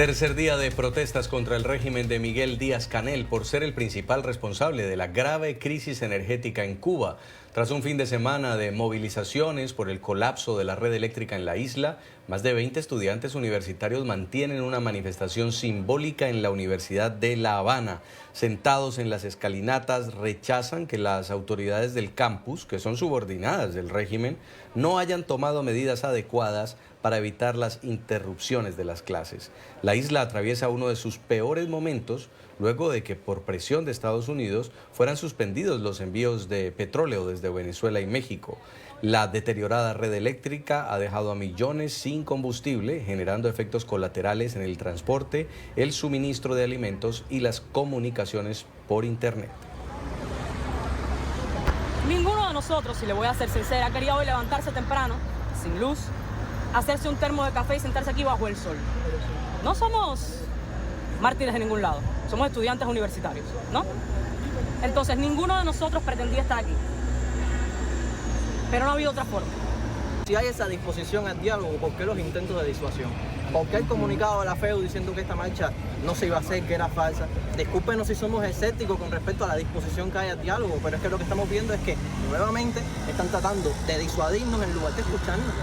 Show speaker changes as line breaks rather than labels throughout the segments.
Tercer día de protestas contra el régimen de Miguel Díaz-Canel por ser el principal responsable de la grave crisis energética en Cuba. Tras un fin de semana de movilizaciones por el colapso de la red eléctrica en la isla, más de 20 estudiantes universitarios mantienen una manifestación simbólica en la Universidad de La Habana. Sentados en las escalinatas, rechazan que las autoridades del campus, que son subordinadas del régimen, no hayan tomado medidas adecuadas para evitar las interrupciones de las clases. La isla atraviesa uno de sus peores momentos luego de que por presión de Estados Unidos fueran suspendidos los envíos de petróleo desde Venezuela y México. La deteriorada red eléctrica ha dejado a millones sin combustible, generando efectos colaterales en el transporte, el suministro de alimentos y las comunicaciones por Internet.
Ninguno de nosotros, si le voy a ser sincera, quería hoy levantarse temprano, sin luz, hacerse un termo de café y sentarse aquí bajo el sol. No somos mártires de ningún lado, somos estudiantes universitarios, ¿no? Entonces, ninguno de nosotros pretendía estar aquí. Pero no ha habido otra forma.
Si hay esa disposición al diálogo, ¿por qué los intentos de disuasión? ¿Por qué el comunicado de la FEU diciendo que esta marcha no se iba a hacer, que era falsa? Discúlpenos si somos escépticos con respecto a la disposición que hay al diálogo, pero es que lo que estamos viendo es que nuevamente están tratando de disuadirnos en lugar de escucharnos.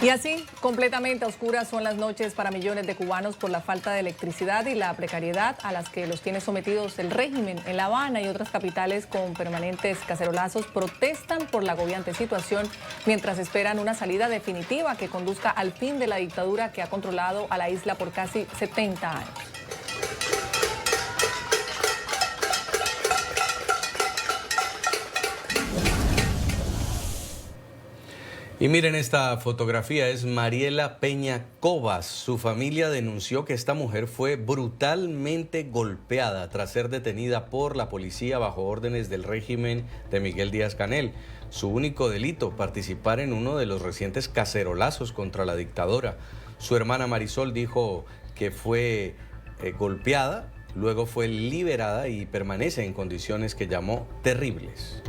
Y así, completamente oscuras son las noches para millones de cubanos por la falta de electricidad y la precariedad a las que los tiene sometidos el régimen. En La Habana y otras capitales con permanentes cacerolazos protestan por la agobiante situación mientras esperan una salida definitiva que conduzca al fin de la dictadura que ha controlado a la isla por casi 70 años.
Y miren esta fotografía, es Mariela Peña Cobas. Su familia denunció que esta mujer fue brutalmente golpeada tras ser detenida por la policía bajo órdenes del régimen de Miguel Díaz-Canel. Su único delito, participar en uno de los recientes cacerolazos contra la dictadura. Su hermana Marisol dijo que fue golpeada, luego fue liberada y permanece en condiciones que llamó terribles.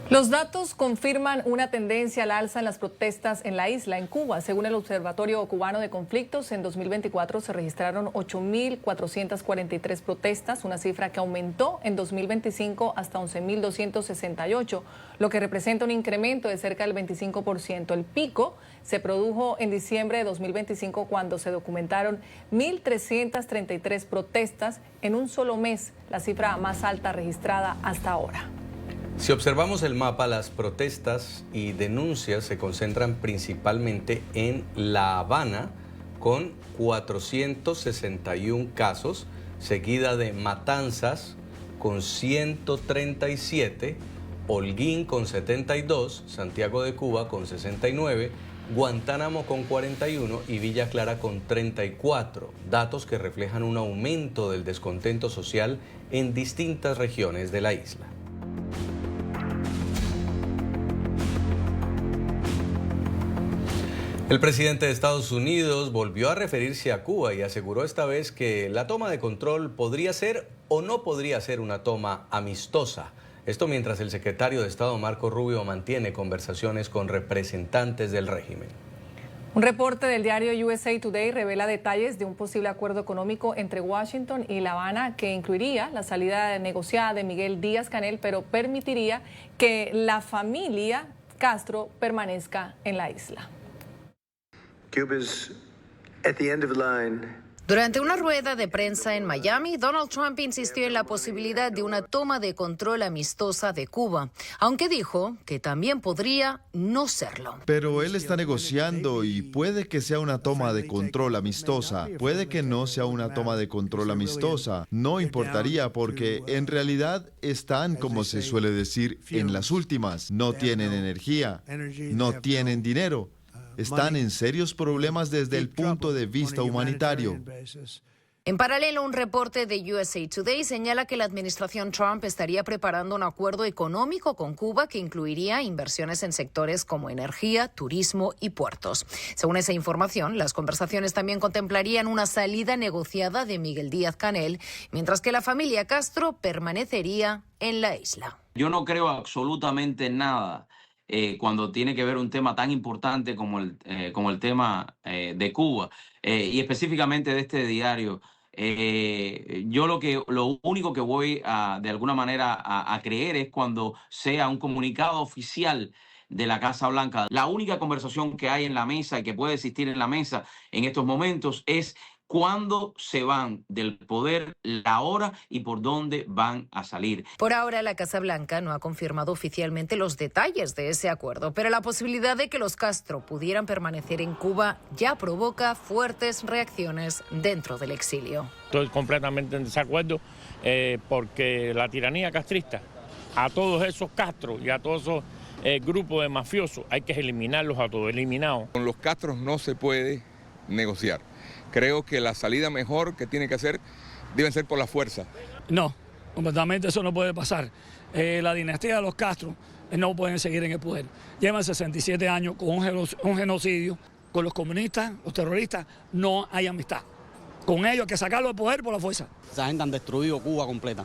Los datos confirman una tendencia al alza en las protestas en la isla, en Cuba. Según el Observatorio Cubano de Conflictos, en 2024 se registraron 8.443 protestas, una cifra que aumentó en 2025 hasta 11.268, lo que representa un incremento de cerca del 25%. El pico se produjo en diciembre de 2025 cuando se documentaron 1.333 protestas en un solo mes, la cifra más alta registrada hasta ahora.
Si observamos el mapa, las protestas y denuncias se concentran principalmente en La Habana, con 461 casos, seguida de Matanzas, con 137, Holguín, con 72, Santiago de Cuba, con 69, Guantánamo, con 41 y Villa Clara, con 34. Datos que reflejan un aumento del descontento social en distintas regiones de la isla. El presidente de Estados Unidos volvió a referirse a Cuba y aseguró esta vez que la toma de control podría ser o no podría ser una toma amistosa. Esto mientras el secretario de Estado Marco Rubio mantiene conversaciones con representantes del régimen.
Un reporte del diario USA Today revela detalles de un posible acuerdo económico entre Washington y La Habana que incluiría la salida negociada de Miguel Díaz-Canel, pero permitiría que la familia Castro permanezca en la isla.
Cuba's at the end of the line.
Durante una rueda de prensa en Miami, Donald Trump insistió en la posibilidad de una toma de control amistosa de Cuba, aunque dijo que también podría no serlo.
Pero él está negociando y puede que sea una toma de control amistosa, puede que no sea una toma de control amistosa, no importaría porque en realidad están, como se suele decir, en las últimas, no tienen energía, no tienen dinero. Están en serios problemas desde el punto de vista humanitario.
En paralelo, un reporte de USA Today señala que la administración Trump estaría preparando un acuerdo económico con Cuba que incluiría inversiones en sectores como energía, turismo y puertos. Según esa información, las conversaciones también contemplarían una salida negociada de Miguel Díaz-Canel, mientras que la familia Castro permanecería en la isla.
Yo no creo absolutamente nada cuando tiene que ver un tema tan importante como el tema de Cuba y específicamente de este diario. Yo lo único que voy de alguna manera a creer es cuando sea un comunicado oficial de la Casa Blanca. La única conversación que hay en la mesa y que puede existir en la mesa en estos momentos es cuándo se van del poder, la hora y por dónde van a salir.
Por ahora, la Casa Blanca no ha confirmado oficialmente los detalles de ese acuerdo, pero la posibilidad de que los Castro pudieran permanecer en Cuba ya provoca fuertes reacciones dentro del exilio.
Estoy completamente en desacuerdo porque la tiranía castrista, a todos esos Castro y a todos esos grupos de mafiosos, hay que eliminarlos a todos, eliminados.
Con los Castros no se puede negociar. Creo que la salida mejor que tiene que hacer deben ser por la fuerza.
No, completamente eso no puede pasar. La dinastía de los Castro no pueden seguir en el poder. Llevan 67 años con un genocidio. Con los comunistas, los terroristas, no hay amistad. Con ellos hay que sacarlo del poder por la fuerza.
Esa gente han destruido Cuba completa.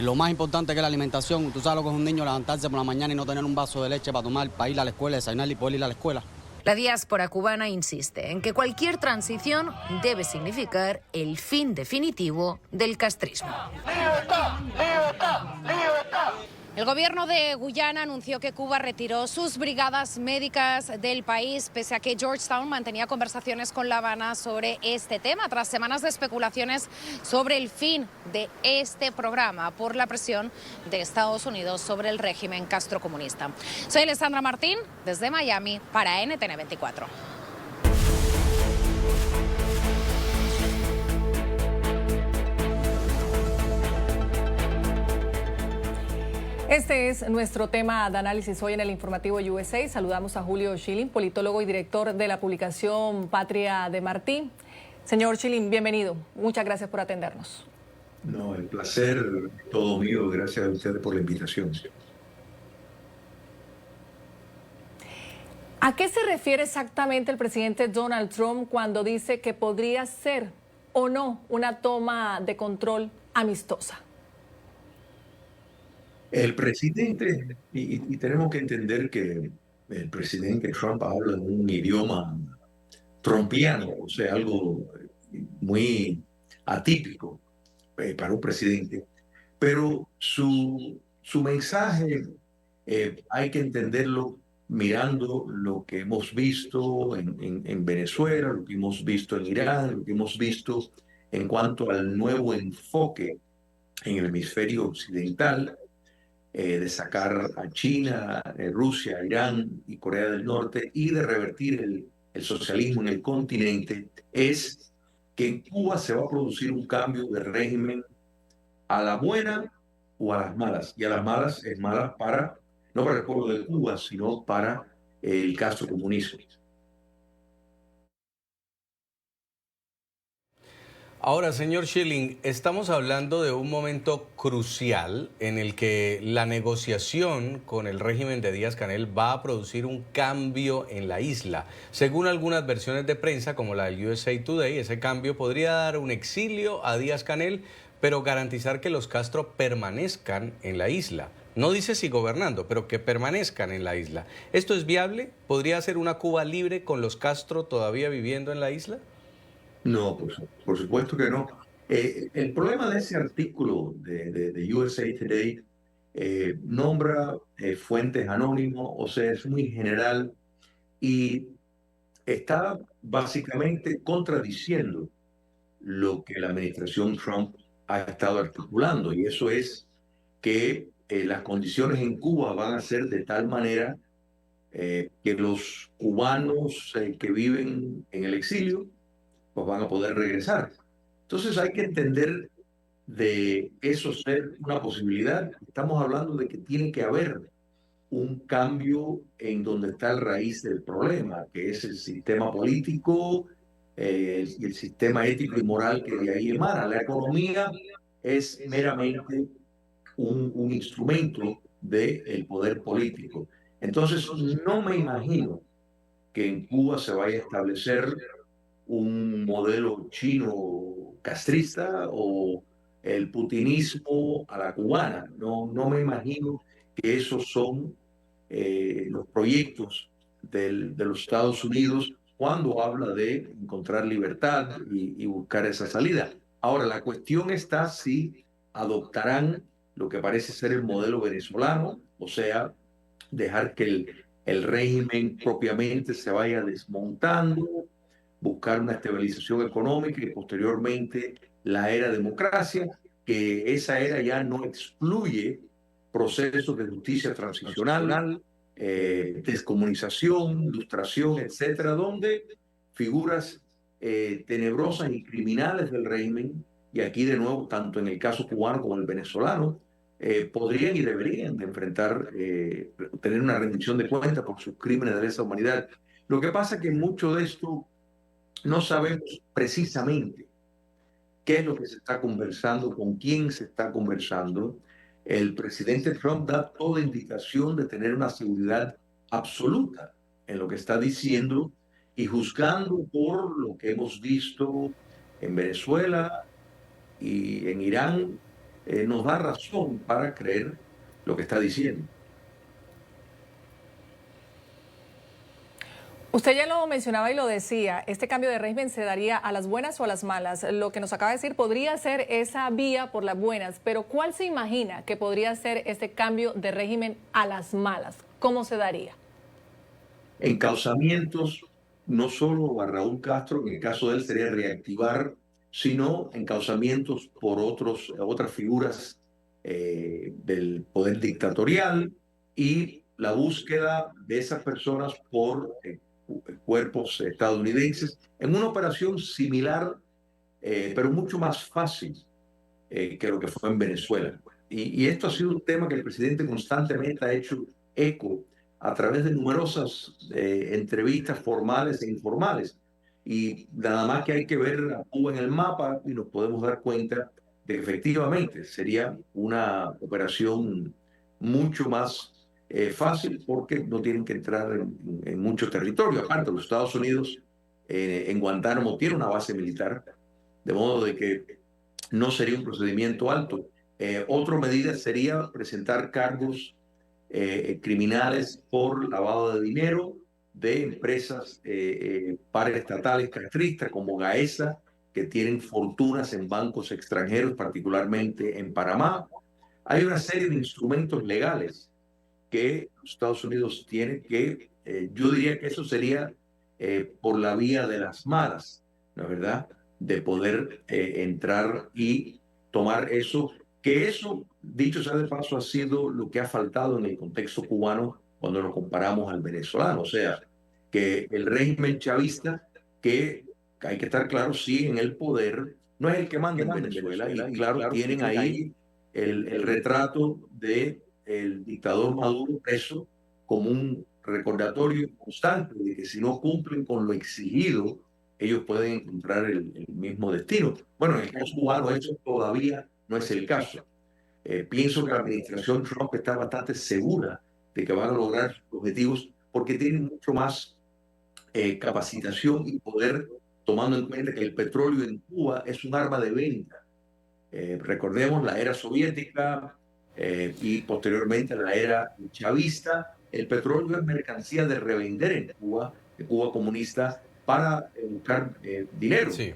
Lo más importante que es la alimentación. Tú sabes lo que es un niño levantarse por la mañana y no tener un vaso de leche para tomar, para ir a la escuela, desayunar y poder ir a la escuela.
La diáspora cubana insiste en que cualquier transición debe significar el fin definitivo del castrismo.
¡Libertad! ¡Libertad! ¡Libertad!
El gobierno de Guyana anunció que Cuba retiró sus brigadas médicas del país, pese a que Georgetown mantenía conversaciones con La Habana sobre este tema, tras semanas de especulaciones sobre el fin de este programa por la presión de Estados Unidos sobre el régimen castrocomunista. Soy Alessandra Martín, desde Miami, para NTN 24.
Este es nuestro tema de análisis hoy en el informativo USA. Saludamos a Julio Schilling, politólogo y director de la publicación Patria de Martí. Señor Schilling, bienvenido. Muchas gracias por atendernos.
No, el placer todo mío. Gracias a ustedes por la invitación.
¿A qué se refiere exactamente el presidente Donald Trump cuando dice que podría ser o no una toma de control amistosa?
El presidente, y tenemos que entender que el presidente Trump habla en un idioma trumpiano, o sea, algo muy atípico para un presidente, pero su mensaje hay que entenderlo mirando lo que hemos visto en Venezuela, lo que hemos visto en Irán, lo que hemos visto en cuanto al nuevo enfoque en el hemisferio occidental, de sacar a China, Rusia, Irán y Corea del Norte y de revertir el socialismo en el continente, es que en Cuba se va a producir un cambio de régimen a la buena o a las malas. Y a las malas es malas para, no para el pueblo de Cuba, sino para el castrocomunismo.
Ahora, señor Schilling, estamos hablando de un momento crucial en el que la negociación con el régimen de Díaz-Canel va a producir un cambio en la isla. Según algunas versiones de prensa, como la del USA Today, ese cambio podría dar un exilio a Díaz-Canel, pero garantizar que los Castro permanezcan en la isla. No dice si gobernando, pero que permanezcan en la isla. ¿Esto es viable? ¿Podría ser una Cuba libre con los Castro todavía viviendo en la isla?
No, por supuesto que no. El problema de ese artículo de USA Today nombra fuentes anónimas, o sea, es muy general y está básicamente contradiciendo lo que la administración Trump ha estado articulando, y eso es que las condiciones en Cuba van a ser de tal manera que los cubanos que viven en el exilio pues van a poder regresar. Entonces hay que entender de eso ser una posibilidad. Estamos hablando de que tiene que haber un cambio en donde está la raíz del problema, que es el sistema político y el sistema ético y moral que de ahí emana. La economía es meramente un instrumento del poder político. Entonces, no me imagino que en Cuba se vaya a establecer un modelo chino castrista o el putinismo a la cubana. No me imagino que esos son los proyectos de los Estados Unidos cuando habla de encontrar libertad y buscar esa salida. Ahora, la cuestión está si adoptarán lo que parece ser el modelo venezolano, o sea, dejar que el régimen propiamente se vaya desmontando, buscar una estabilización económica y posteriormente la era democracia, que esa era ya no excluye procesos de justicia transicional, descomunización, ilustración, etcétera, donde figuras tenebrosas y criminales del régimen, y aquí de nuevo, tanto en el caso cubano como el venezolano, podrían y deberían de enfrentar, tener una rendición de cuentas por sus crímenes de lesa humanidad. Lo que pasa es que mucho de esto no sabemos precisamente qué es lo que se está conversando, con quién se está conversando. El presidente Trump da toda indicación de tener una seguridad absoluta en lo que está diciendo y juzgando por lo que hemos visto en Venezuela y en Irán, nos da razón para creer lo que está diciendo.
Usted ya lo mencionaba y lo decía, este cambio de régimen se daría a las buenas o a las malas. Lo que nos acaba de decir podría ser esa vía por las buenas, pero ¿cuál se imagina que podría ser este cambio de régimen a las malas? ¿Cómo se daría?
Encauzamientos, no solo a Raúl Castro, en el caso de él sería reactivar, sino encauzamientos por otras figuras del poder dictatorial y la búsqueda de esas personas por cuerpos estadounidenses en una operación similar, pero mucho más fácil que lo que fue en Venezuela. Y esto ha sido un tema que el presidente constantemente ha hecho eco a través de numerosas entrevistas formales e informales. Y nada más que hay que ver a Cuba en el mapa y nos podemos dar cuenta de que efectivamente sería una operación mucho más fácil porque no tienen que entrar en mucho territorio. Aparte, los Estados Unidos en Guantánamo tiene una base militar, de modo de que no sería un procedimiento alto. Otra medida sería presentar cargos criminales por lavado de dinero de empresas paraestatales castristas como Gaesa, que tienen fortunas en bancos extranjeros, particularmente en Panamá. Hay una serie de instrumentos legales que los Estados Unidos tienen que, yo diría que eso sería por la vía de las malas, ¿no es verdad? De poder entrar y tomar eso, que eso, dicho sea de paso, ha sido lo que ha faltado en el contexto cubano cuando lo comparamos al venezolano. O sea, que el régimen chavista, que hay que estar claro, sí, en el poder, no es el que manda en Venezuela, y claro, tienen ahí el retrato de el dictador Maduro preso como un recordatorio constante de que si no cumplen con lo exigido, ellos pueden encontrar el mismo destino. Bueno, en el caso cubano eso todavía no es el caso. Pienso que la administración Trump está bastante segura de que van a lograr sus objetivos porque tienen mucho más capacitación y poder, tomando en cuenta que el petróleo en Cuba es un arma de venta. Recordemos la era soviética, y posteriormente la era chavista, el petróleo es mercancía de revender en Cuba, de Cuba comunista, para buscar dinero.
Sí.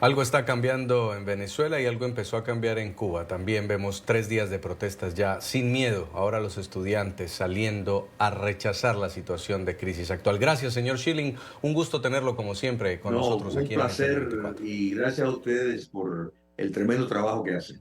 Algo está cambiando en Venezuela y algo empezó a cambiar en Cuba. También vemos 3 días de protestas ya sin miedo. Ahora los estudiantes saliendo a rechazar la situación de crisis actual. Gracias, señor Schilling. Un gusto tenerlo como siempre con nosotros aquí en
un placer y gracias a ustedes por el tremendo trabajo que hacen.